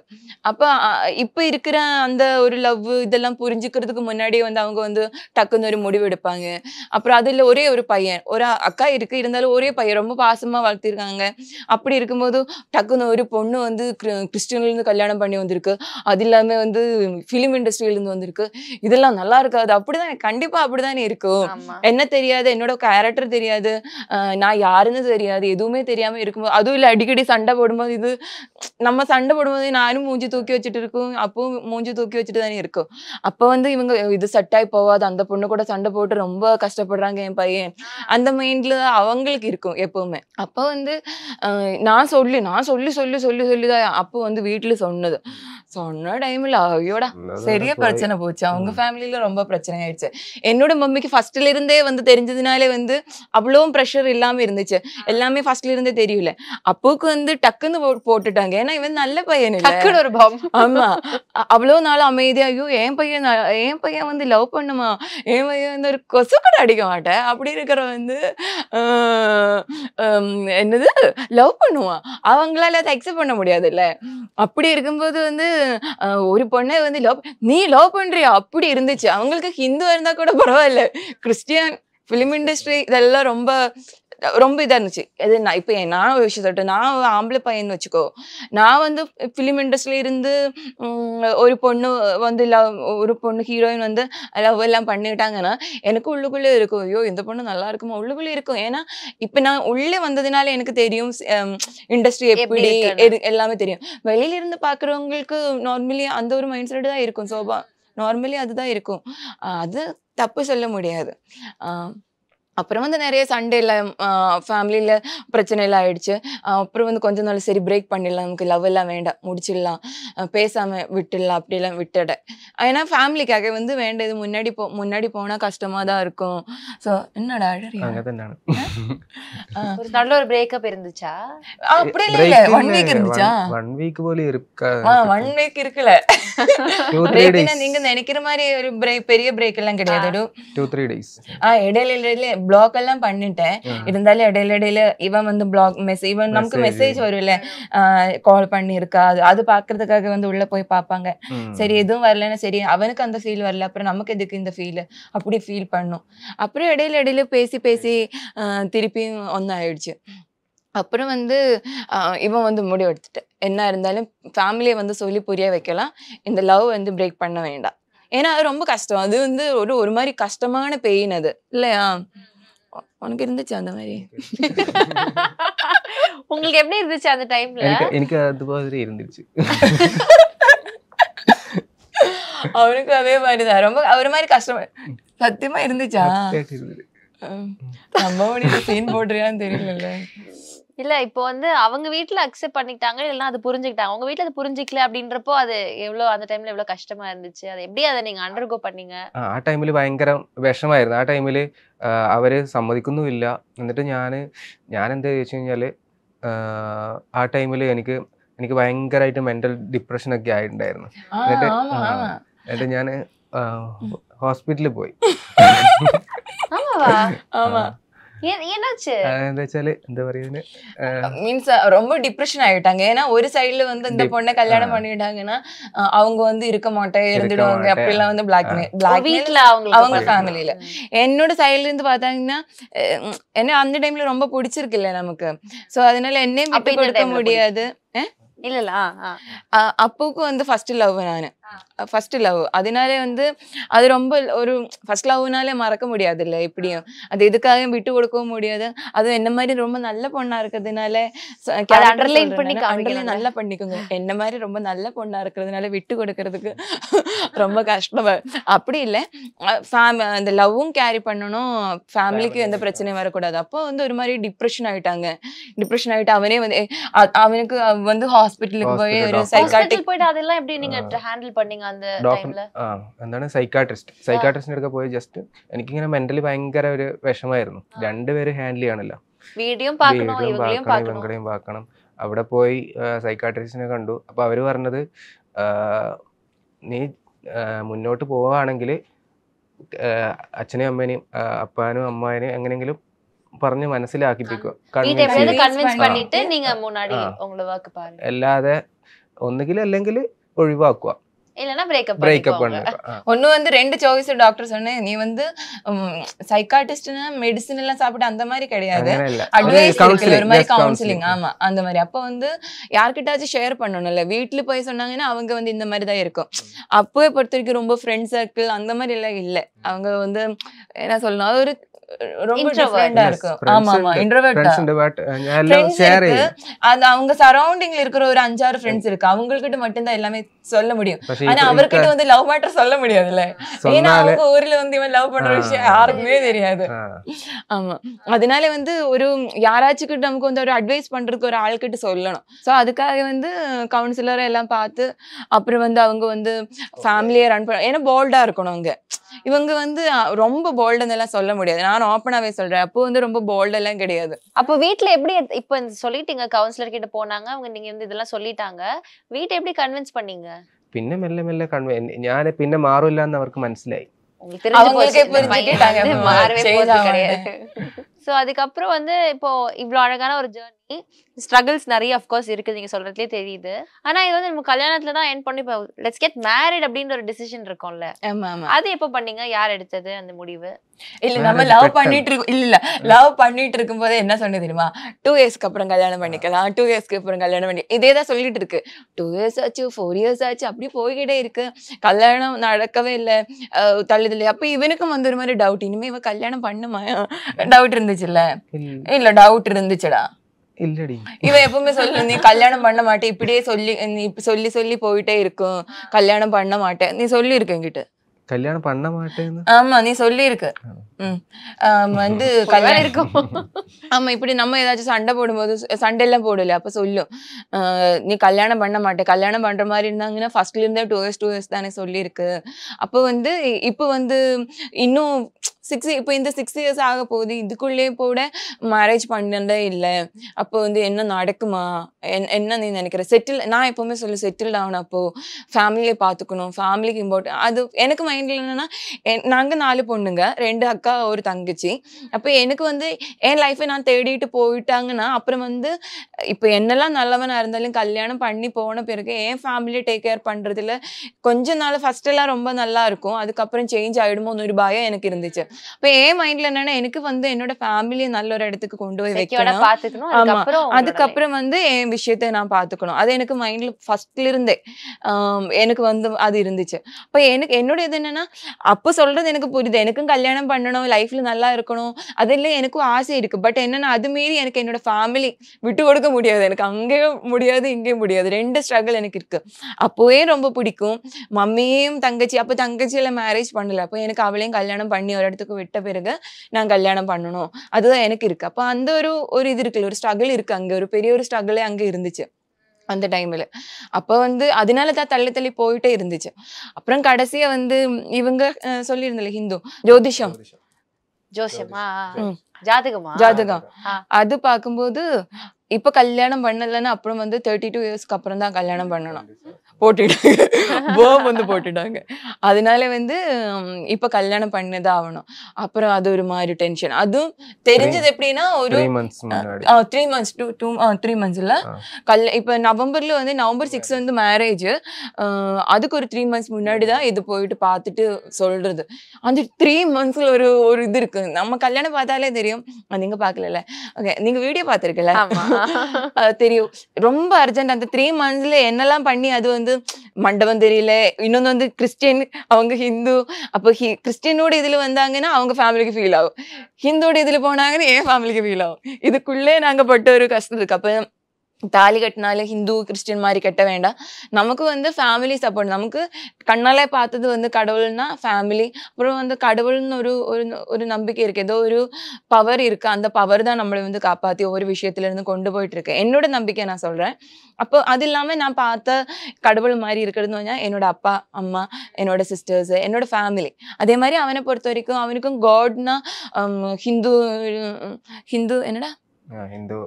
அப்ப இப்ப இருக்கிற அந்த ஒரு லவ் இதெல்லாம் புரிஞ்சுக்கிறதுக்கு முன்னாடியே வந்து அவங்க வந்து டக்குன்னு ஒரு முடிவு எடுப்பாங்க. அப்புறம் அதுல ஒரே ஒரு பையன், ஒரு அக்கா இருக்கு, இருந்தாலும் ஒரே பையன் ரொம்ப பாசமா வளர்த்திருக்காங்க. அப்படி இருக்கும்போது டக்குன்னு ஒரு பொண்ணு வந்து கிறிஸ்டியன்ல இருந்து கல்யாணம் பண்ணி வந்திருக்கு, அது இல்லாம வந்து பிலிம் இண்டஸ்ட்ரியில இருந்து வந்திருக்கு. இதெல்லாம் நல்லா இருக்காது. அப்படிதான் கண்டிப்பா அப்படிதானே இருக்கும். என்ன தெரியாது, என்னோட கேரக்டர் தெரியாது, நான் யாருன்னு தெரியாது, எதுவுமே தெரியாம இருக்கும்போது அதுவும் இல்ல அடிக்கடி சண்டை போடும்போது, இது நம்ம சண்டை போடும்போது நானும் மூஞ்சி தூக்கி வச்சுட்டு இருக்கும், அப்பவும் மூஞ்சி தூக்கி வச்சுட்டு தானே இருக்கும். அப்ப வந்து இவங்க இது செட் ஆகி போவாது, அந்த பொண்ணு கூட சண்டை போட்டு ரொம்ப கஷ்டப்படுறாங்க என் பையன், அந்த மைண்ட்ல அவங்களுக்கு இருக்கும் எப்பவுமே. அப்ப வந்து நான் சொல்லிதான் அப்போ வந்து வீட்டுல சொன்ன டைம்ல ஐயோடா சரியா பிரச்சனை போச்சு. அவங்க ஃபேமிலியில ரொம்ப பிரச்சனை ஆயிடுச்சு. என்னோட மம்மிக்கு ஃபர்ஸ்ட்ல இருந்தே வந்து தெரிஞ்சதுனாலே வந்து அவ்வளவும் ப்ரெஷர் இல்லாம இருந்துச்சு. எல்லாமே ஃபர்ஸ்ட்ல இருந்தே தெரியல. அப்போக்கு வந்து டக்குன்னு போட்டுட்டாங்க. ஏன்னா இவன் நல்ல பையன் இல்ல. ஆமா, அவ்வளவு நாள் அமைதியா ஐயோ என் பையன் வந்து லவ் பண்ணுமா, என் பையன் வந்து ஒரு கொசு கூட அடிக்க மாட்டேன், அப்படி இருக்கிற வந்து என்னது லவ் பண்ணுவான், அவங்களால அதை அக்செப்ட் பண்ண முடியாது இல்ல. அப்படி இருக்கும்போது வந்து ஒரு பொண்ணை வந்து நீ லவ் பண்றியா அப்படி இருந்துச்சு. அவங்களுக்கு ஹிந்து இருந்தா கூட பரவாயில்ல, கிறிஸ்டியன் பிலிம் இண்டஸ்ட்ரி இதெல்லாம் ரொம்ப ரொம்ப இதா இருந்துச்சு. அது நான் இப்ப நான் ஒரு விஷயம் சொல்லட்டும். நான் ஒரு ஆம்பளை பையன்னு வச்சுக்கோ. நான் வந்து ஃபிலிம் இண்டஸ்ட்ரியில இருந்து ஒரு பொண்ணு வந்து ஒரு பொண்ணு ஹீரோயின் வந்து லவ் எல்லாம் பண்ணிட்டாங்கன்னா, எனக்கு உள்ளுக்குள்ளே இருக்கும். ஐயோ! இந்த பொண்ணு நல்லா இருக்குமா? உள்ளுக்குள்ளே இருக்கும். ஏன்னா, இப்ப நான் உள்ளே வந்ததுனால எனக்கு தெரியும் இண்டஸ்ட்ரி எப்படி எல்லாமே தெரியும். வெளியில இருந்து பார்க்குறவங்களுக்கு நார்மலி அந்த ஒரு மைண்ட் செட் தான் இருக்கும். நார்மலி அதுதான் இருக்கும். அது தப்பு சொல்ல முடியாது. அப்புறம் வந்து நிறைய சண்டேல ஃபேமிலியில பிரச்சனைலாம் ஆயிடுச்சு. அப்புறம் வந்து கொஞ்ச நாள் சரி பிரேக் பண்ணிடலாம், நமக்கு லவ் எல்லாம் வேண்டாம், முடிச்சிடலாம், பேசாம விட்டுடலாம், அப்படிலாம் விட்டுட்டேன். ஏன்னா ஃபேமிலிக்காக வந்து வேண்டது முன்னாடி போனா கஷ்டமா தான் இருக்கும். ஸோ என்னடா ஒரு நல்ல ஒரு பிரேக்கப் இருந்துச்சா? அப்படி இல்ல, 1 வீக் இருந்துச்சா? 1 வீக் போல இருக்கா? 1 வீக் இருக்குல்ல. நீங்க நினைக்கிற மாதிரி ஒரு பெரிய பிரேக் எல்லாம் கிடையாது. ஒரு 2-3 days. இடையில பிளாக் எல்லாம் பண்ணிட்டேன். இருந்தாலும் இடையில இவன் வந்து பிளாக் இவன் நமக்கு மெசேஜ் வரும்ல, கால் பண்ணிருக்கா, அது பாக்குறதுக்காக வந்து உள்ள போய் பாப்பாங்க. சரி எதுவும் வரலன்னா சரி அவனுக்கு அந்த ஃபீல் வரல, அப்புறம் நமக்கு எதுக்கு இந்த ஃபீல், அப்படி ஃபீல் பண்ணும். அப்புறம் இடையில பேசி திருப்பியும் ஒன்னாயிடுச்சு. அப்புறம் வந்து இவன் வந்து முடிவு எடுத்துட்டேன், என்ன இருந்தாலும் ஃபேமிலியை வந்து சொல்லி புரிய வைக்கலாம், இந்த லவ் வந்து பிரேக் பண்ண வேண்டாம். ஏன்னா அது ரொம்ப கஷ்டம். அது வந்து ஒரு மாதிரி கஷ்டமான பெயின் அது இல்லையா? உனக்கு இருந்துச்சு அந்த மாதிரி? உங்களுக்கு எப்படி இருந்துச்சு அந்த டைம்ல? எனக்கு அது மாதிரி இருந்துச்சு. அவனுக்கு அதே மாதிரிதான், ரொம்ப ஒரு மாதிரி கஷ்டமா சத்தியமா இருந்துச்சா? நம்ம சீன் போடுறியான்னு தெரியல. இல்ல இப்போ வந்து அவங்க வீட்டுல அக்செப்ட் பண்ணிட்டாங்க, இல்லைன்னா அது புரிஞ்சுக்கிட்டாங்க. அவங்க வீட்டுல அது புரிஞ்சிக்கல அப்படின்றப்போ அது எவ்வளவு அந்த டைம்ல எவ்வளவு கஷ்டமா இருந்துச்சு? அது எப்படி அதை நீங்க അണ്ടർഗോ பண்ணீங்க? ആ ടൈമിൽ ഭയങ്കര വിഷമായിരുന്നു. ആ ടൈമിൽ അവര് സമ്മതിക്കുന്നുമില്ല. എന്നിട്ട് ഞാൻ എന്താ ചോദിച്ചു കഴിഞ്ഞാല് ആ ടൈമിൽ എനിക്ക് ഭയങ്കരമായിട്ട് മെന്റൽ ഡിപ്രഷൻ ഒക്കെ ആയിട്ടുണ്ടായിരുന്നു. എന്നിട്ട് ഞാൻ ഹോസ്പിറ്റലിൽ പോയി. மீன்ஸ் ரொம்ப டிப்ரெஷன் ஆயிட்டாங்க. ஏன்னா ஒரு சைடுல வந்து இந்த பொண்ணை கல்யாணம் பண்ணிட்டாங்கன்னா அவங்க வந்து இருக்க மாட்டேன், இருந்துடுவாங்க, அப்படிலாம் வந்து பிளாக்மெயில் அவங்க ஃபேமிலியில. என்னோட சைடுல இருந்து பார்த்தாங்கன்னா என்ன அந்த டைம்ல ரொம்ப பிடிச்சிருக்குல்ல நமக்கு. சோ அதனால என்னையும் விட்டு கொடுக்க முடியாது. இல்ல அப்புக்கு வந்து ஃபர்ஸ்ட் லவ் அதனால வந்து அது ரொம்ப ஒரு ஃபர்ஸ்ட் லவ்னாலே மறக்க முடியாது இல்ல எப்படியும். அது எதுக்காக விட்டு கொடுக்கவும் முடியாது. அதுவும் என்ன மாதிரி ரொம்ப நல்ல பொண்ணா இருக்கிறதுனால நல்லா பண்ணிக்கோங்க. என்ன மாதிரி ரொம்ப நல்ல பொண்ணா இருக்கிறதுனால விட்டு கொடுக்கறதுக்கு ரொம்ப கஷ்டமா. அப்படி இல்லை, அந்த லவ்வும் கேரி பண்ணணும், ஃபேமிலிக்கு எந்த பிரச்சனையும் வரக்கூடாது. அப்போ வந்து ஒரு மாதிரி டிப்ரெஷன் ஆயிட்டு அவனே வந்து அவனுக்கு வந்து ஹாஸ்பிட்டலுக்கு போய் ஒரு சைக்காட்ரிக் போயிட்டு அதெல்லாம் எப்படி நீங்க ஹேண்டில் பண்ணீங்க அந்த டைம்ல? എന്താണ് സൈക്കാട്രിസ്റ്റിന്റെ അടുക്ക പോയി ജസ്റ്റ് എനിക്കിങ്ങനെ മെന്റലി ഭയങ്കര ഒരു വിഷമായിരുന്നു. രണ്ടുപേരും ഹാൻഡിൽ ചെയ്യണല്ലോ, വീഡിയോയും പാക്കണം. അവിടെ പോയി സൈക്കാട്രിസ്റ്റിനെ കണ്ടു. അപ്പൊ അവര് പറഞ്ഞത് നീ മുന്നോട്ട് പോവുകയാണെങ്കിൽ അച്ഛനെയും അമ്മേനെയും അപ്പാനും അമ്മാനെയും എങ്ങനെയെങ്കിലും പറഞ്ഞ് മനസ്സിലാക്കിപ്പിക്കുക. അല്ലാതെ ഒന്നുകിൽ അല്ലെങ്കിൽ ഒഴിവാക്കുക, பிரேக்கப் பண்ணுங்க. ஒன்னு வந்து 2 சாய்ஸ் டாக்டர் சொன்னேன். நீ வந்து சைக்காட்ரிஸ்ட்னா மெடிசின் எல்லாம் சாப்பிட்டு அந்த மாதிரி கிடையாது, அட்வைஸ் இருக்குல்ல, ஒரு மாதிரி கவுன்சிலிங். ஆமா அந்த மாதிரி. அப்போ வந்து யார்கிட்டாச்சும் ஷேர் பண்ணணும்ல. வீட்டுல போய் சொன்னாங்கன்னா அவங்க வந்து இந்த மாதிரி தான் இருக்கும். அப்பவே பொறுத்த வரைக்கும் ரொம்ப ஃப்ரெண்ட் சர்க்கிள் அந்த மாதிரி எல்லாம் இல்லை. அவங்க வந்து என்ன சொல்லணும், அது ஒரு ரொம்ப டிஃபரெண்டா இருக்கும். ஆமா இன்ட்ரோவர்ட். அது அவங்க சரௌண்டிங்ல இருக்கிற ஒரு 5-6 ஃப்ரெண்ட்ஸ் இருக்கு, அவங்ககிட்ட மட்டும் தான் எல்லாமே சொல்ல முடியும். ஆனா அவர்கிட்ட வந்து லவ் மேட்டர் சொல்ல முடியாதுல்ல. ஏன்னா அவங்க ஊர்ல வந்து இவன் லவ் பண்ற விஷயம் யாருக்குமே தெரியாது. ஆமா அதனால வந்து ஒரு யாராச்சும் கிட்ட நமக்கு வந்து ஒரு அட்வைஸ் பண்றதுக்கு ஒரு ஆள் கிட்ட சொல்லணும். சோ அதுக்காக வந்து கவுன்சிலர் எல்லாம் பார்த்து அப்புறம் வந்து அவங்க வந்து ஃபேமிலியை ரன் பண்ண. ஏன்னா போல்டா இருக்கணும் அவங்க. இவங்க வந்து ரொம்ப போல்டுன்னு எல்லாம் சொல்ல முடியாது. நான் ஓப்பனாவே சொல்றேன், அப்போ வந்து ரொம்ப போல்ட் எல்லாம் கிடையாது. அப்போ வீட்டுல எப்படி இப்ப சொல்லிட்டீங்க, கவுன்சிலர் கிட்ட போனாங்க அவங்க, நீங்க வந்து இதெல்லாம் சொல்லிட்டாங்க, வீட்டை எப்படி கன்வின்ஸ் பண்ணீங்க? പിന്നെ മെല്ലെ ഞാൻ പിന്നെ മാറില്ല എന്ന് അവർക്ക് മനസ്സിലായി. சோ அதுக்கப்புறம் வந்து இப்போ இவ்வளவு அழகான ஒரு ஜர்னி ஸ்ட்ரகிள்ஸ் நிறைய அஃப்கோர்ஸ் இருக்குது, நீங்க சொல்றதுலேயே தெரியுது. ஆனா இது வந்து நம்ம கல்யாணத்துல தான் எண்ட் பண்ணி இப்போ லெட்ஸ் கெட் மேரிட் அப்படின்ற ஒரு டிசிஷன் இருக்கும்ல, ஆமா ஆமா. அது எப்போ பண்ணீங்க? யார் எடுத்தது அந்த முடிவு? இல்ல நம்ம லவ் பண்ணிட்டு இருக்கோம். இல்ல லவ் பண்ணிட்டு இருக்கும் போதே என்ன சொன்னது தெரியுமா, 2 இயர்ஸ்க்கு அப்புறம் கல்யாணம் பண்ணிக்கலாம், 2 இயர்ஸ்க்கு அப்புறம் கல்யாணம் பண்ணி இதேதான் சொல்லிட்டு இருக்கு. 2 இயர்ஸ் ஆச்சு, 4 இயர்ஸ் ஆச்சு, அப்படி போய்கிட்டே இருக்கு. கல்யாணம் நடக்கவே இல்லை, தள்ளுதில்லை. அப்ப இவனுக்கும் வந்து ஒரு மாதிரி டவுட், இனிமே இவ கல்யாணம் பண்ணுமா டவுட் இருந்துச்சுல்ல. இல்ல டவுட் இருந்துச்சுடா. இல்லடி இவன் எப்பவுமே சொல்லு, நீ கல்யாணம் பண்ண மாட்டேன், இப்படியே சொல்லி நீ சொல்லி சொல்லி போயிட்டே இருக்கும், கல்யாணம் பண்ண மாட்டேன் நீ சொல்லி இருக்க என்கிட்ட. கல்யாணம் பண்ண மாட்டேன்னு? ஆமா நீ சொல்லி இருக்கு. வந்து கல்யாணம் இருக்கும். ஆமா இப்படி நம்ம ஏதாச்சும் சண்டை போடும்போது, சண்டை எல்லாம் போடல, அப்ப சொல்லும் நீ கல்யாணம் பண்ண மாட்டேன், கல்யாணம் பண்ற மாதிரி இருந்தாங்கன்னா ஃபர்ஸ்ட்ல இருந்தே 2 years தானே சொல்லியிருக்கு. அப்போ வந்து இப்போ வந்து இன்னும் 6 இப்போ இந்த 6 years ஆக போகுது, இதுக்குள்ளே கூட மேரேஜ் பண்ணதே இல்லை. அப்போ வந்து என்ன நடக்குமா, என்ன நீ நினைக்கிற? செட்டில், நான் எப்பவுமே சொல்லு செட்டில் ஆகணும், அப்போ ஃபேமிலியை பார்த்துக்கணும், ஃபேமிலிக்கு இம்பார்ட்டன். அது எனக்கு மைண்டில் என்னன்னா, நாங்கள் 4 பொண்ணுங்க, 2 அக்கா 1 தங்கச்சி. அப்போ எனக்கு வந்து என் லைஃப்பை நான் தேடிட்டு போயிட்டாங்கன்னா அப்புறம் வந்து இப்போ என்னெல்லாம் நல்லவனாக இருந்தாலும் கல்யாணம் பண்ணி போன பிறகு என் ஃபேமிலியை டேக் கேர் பண்ணுறதுல கொஞ்ச நாள் ஃபர்ஸ்டெல்லாம் ரொம்ப நல்லா இருக்கும், அதுக்கப்புறம் சேஞ்ச் ஆகிடுமோன்னு ஒரு பயம் எனக்கு இருந்துச்சு. இப்போ என் மைண்ட்ல என்னன்னா, எனக்கு வந்து என்னோட ஃபேமிலியை நல்ல ஒரு இடத்துக்கு கொண்டு போய் வைக்கணும், அதுக்கப்புறம் வந்து என் விஷயத்தை நான் பார்த்துக்கணும். அது எனக்கு மைண்ட்ல ஃபர்ஸ்ட்ல இருந்தே எனக்கு வந்து அது இருந்துச்சு. இப்போ எனக்கு என்னோட இது என்னன்னா, அப்போ சொல்றது எனக்கு புரியுது, எனக்கும் கல்யாணம் பண்ணணும், லைஃப்ல நல்லா இருக்கணும், அதில் எனக்கும் ஆசை இருக்கு. பட் என்னன்னா, அது மீறி எனக்கு என்னோட ஃபேமிலி விட்டு கொடுக்க முடியாது, எனக்கு அங்கேயும் முடியாது இங்கேயும் முடியாது, 2 ஸ்ட்ரகிள் எனக்கு இருக்கு. அப்போவே ரொம்ப பிடிக்கும் மம்மியும் தங்கச்சி. அப்போ தங்கச்சியில மேரேஜ் பண்ணல, அப்போ எனக்கு அவளையும் கல்யாணம் பண்ணி ஒரு இடத்துக்கு விட்ட பிறகு நான் கல்யாணம் பண்ணணும், அதுதான் எனக்கு இருக்கு. அப்போ அந்த ஒரு இது இருக்குல்ல, ஒரு ஸ்ட்ரகிள் இருக்கு, அங்க ஒரு பெரிய ஒரு ஸ்ட்ரகிளே அங்க இருந்துச்சு அந்த டைம்ல. அப்போ வந்து அதனால தான் தள்ளி தள்ளி போயிட்டே இருந்துச்சு. அப்புறம் கடைசியா வந்து இவங்க சொல்லியிருந்தல ஹிந்து ஜோதிஷம், ஜாதகம் அது பார்க்கும்போது இப்ப கல்யாணம் பண்ணலன்னா அப்புறம் வந்து 32 இயர்ஸ்க்கு அப்புறம் தான் கல்யாணம் பண்ணணும் போட்டுட்டாங்க, போம் வந்து போட்டுட்டாங்க. அதனால வந்து இப்ப கல்யாணம் பண்ணதான் ஆகணும். அப்புறம் அது ஒரு மாதிரி டென்ஷன். அதுவும் தெரிஞ்சது எப்படின்னா ஒரு 3 months 3 months இல்ல, இப்ப நவம்பர்ல வந்து நவம்பர் 6 வந்து மேரேஜ், அதுக்கு ஒரு 3 months முன்னாடி தான் இது போயிட்டு பார்த்துட்டு சொல்றது. அந்த 3 monthsல ஒரு இது இருக்கு, நம்ம கல்யாணம் பார்த்தாலே தெரியும். நீங்க பாக்கல, ஓகே நீங்க வீடியோ பார்த்திருக்கல, தெரியும். ரொம்ப அர்ஜென்ட் அந்த 3 monthsல என்னெல்லாம் பண்ணி, அது வந்து மண்டபம் தெரியல, இன்னொன்னு வந்து கிறிஸ்டியன், அவங்க ஹிந்து. அப்போ கிறிஸ்டியனோட இதுல வந்தாங்கன்னா அவங்க ஃபேமிலிக்கு ஃபீல் ஆகும், ஹிந்தோட இதுல போனாங்கன்னா என் ஃபேமிலிக்கு ஃபீல் ஆகும். இதுக்குள்ளே நாங்க பட்ட ஒரு கஷ்டம் இருக்கு. அப்ப தாலி கட்டினாலும் ஹிந்து கிறிஸ்டியன் மாதிரி கட்ட வேண்டாம், நமக்கு வந்து ஃபேமிலி சப்போர்ட், நமக்கு கண்ணாலே பார்த்தது வந்து கடவுள்னா ஃபேமிலி. அப்புறம் வந்து கடவுள்னு ஒரு நம்பிக்கை இருக்கு, ஏதோ ஒரு பவர் இருக்கு, அந்த பவர் தான் நம்மளை வந்து காப்பாற்றி ஒவ்வொரு விஷயத்துல இருந்து கொண்டு போயிட்டு இருக்கு, என்னோட நம்பிக்கை நான் சொல்றேன். அப்போ அது இல்லாம நான் பார்த்த கடவுள் மாதிரி இருக்கிறதுன்னு என்னோட அப்பா அம்மா, என்னோட சிஸ்டர்ஸ், என்னோட ஃபேமிலி. அதே மாதிரி அவனை பொறுத்த வரைக்கும் அவனுக்கும் காட்னா ஹிந்து என்னடா ஹிந்து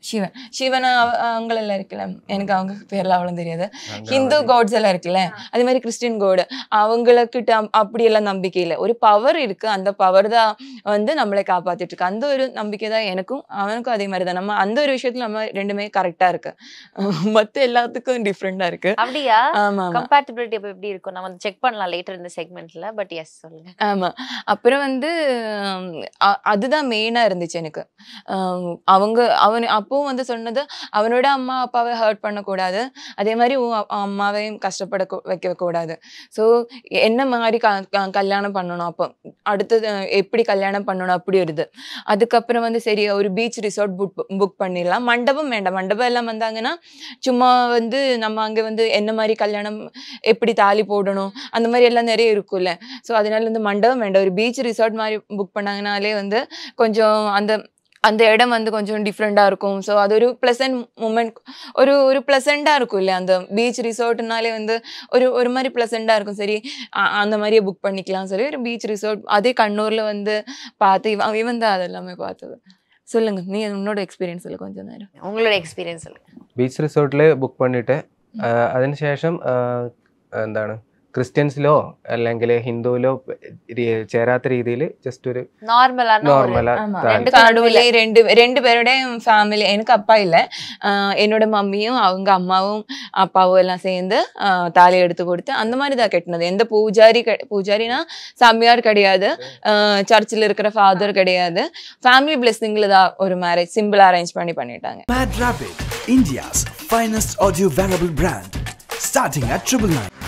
சிவன் சிவன் அவங்களெல்லாம் இருக்குல்ல, எனக்கு அவங்க பேர்லாம் அவ்வளோ தெரியாது. ஹிந்து காட்ஸ் எல்லாம் இருக்குல்ல, அதே மாதிரி கிறிஸ்டின் காட், அவங்களுக்கிட்ட அப்படியெல்லாம் நம்பிக்கை இல்லை, ஒரு பவர் இருக்கு, அந்த பவர் தான் வந்து நம்மளை காப்பாத்திட்டு இருக்கு. அந்த ஒரு நம்பிக்கை தான் எனக்கும் அவனுக்கும். அதே மாதிரி தான் நம்ம அந்த ஒரு விஷயத்துல நம்ம ரெண்டுமே கரெக்டா இருக்கு, மத்த எல்லாத்துக்கும் டிஃப்ரெண்டா இருக்கு. அப்படியா? ஆமா, கம்பேட்டிபிலிட்டி அப்ப எப்படி இருக்கும் நம்ம செக் பண்ணலாம் லேட்டர் இந்த செக்மெண்ட்ல. பட் எஸ் சொல்லுங்க. ஆமா, அப்புறம் வந்து அதுதான் மெயினா இருந்துச்சு எனக்கு. அவன் அப்பவும் வந்து சொன்னது, அவனோட அம்மா அப்பாவை ஹர்ட் பண்ணக்கூடாது, அதே மாதிரி அம்மாவையும் கஷ்டப்பட வைக்க கூடாது. ஸோ என்ன மாதிரி கல்யாணம் பண்ணணும், அப்போ அடுத்தது எப்படி கல்யாணம் பண்ணணும் அப்படி வருது. அதுக்கப்புறம் வந்து சரி ஒரு பீச் ரிசார்ட் புக் பண்ணிடலாம், மண்டபம் வேண்டாம், மண்டபம் எல்லாம் வந்தாங்கன்னா சும்மா வந்து நம்ம அங்கே வந்து என்ன மாதிரி கல்யாணம் எப்படி தாலி போடணும் அந்த மாதிரி எல்லாம் நிறைய இருக்கும்ல. ஸோ அதனால வந்து மண்டபம் வேண்டாம், ஒரு பீச் ரிசார்ட் மாதிரி புக் பண்ணாங்கனாலே வந்து கொஞ்சம் அந்த இடம் வந்து கொஞ்சம் டிஃப்ரெண்டா இருக்கும். ஸோ அது ஒரு ப்ளசன்ட் மூமெண்ட், ஒரு ப்ளசண்டா இருக்கும் இல்லையா, அந்த பீச் ரிசார்ட்னாலே வந்து ஒரு மாதிரி ப்ளசண்டா இருக்கும். சரி அந்த மாதிரியே புக் பண்ணிக்கலாம் சொல்லி ஒரு பீச் ரிசார்ட் அதே கண்ணூர்ல வந்து பார்த்து இவன் தான் அதெல்லாமே பார்த்தது. சொல்லுங்க, நீ உன்னோட எக்ஸ்பீரியன்ஸ் சொல்லு கொஞ்சம் நேரம். உங்களோட எக்ஸ்பீரியன்ஸ் சொல்லுங்க. ബീച്ച് റിസോർട്ടിൽ ബുക്ക് பண்ணிட்டு അതിനുശേഷം എന്താണ് ക്രിസ്ത്യൻസിലോ അല്ലെങ്കിൽ ഹിന്ദുവിലോ ചേരാത്ത രീതിയിൽ ജസ്റ്റ് ഒരു நார்மலா நடுவுல ரெண்டு பேருடையும் ஃபேமிலி. எனக்கு அப்பா இல்லை, என்னோட மம்மியும் அவங்க அம்மாவும் அப்பாவும் எல்லாம் சேர்ந்து தாலி எடுத்து கொடுத்து அந்த மாதிரி தான் கட்டினது. எந்த பூஜாரினா சாமியார் கிடையாது, சர்ச்சில் இருக்கிற ஃபாதர் கிடையாது. ஃபேமிலி பிளெஸிங்ல தான் ஒரு மேரேஜ் சிம்பிளா அரேஞ்ச் பண்ணிட்டாங்க. Mad Rapid, India's finest audio wearable brand, starting at 999.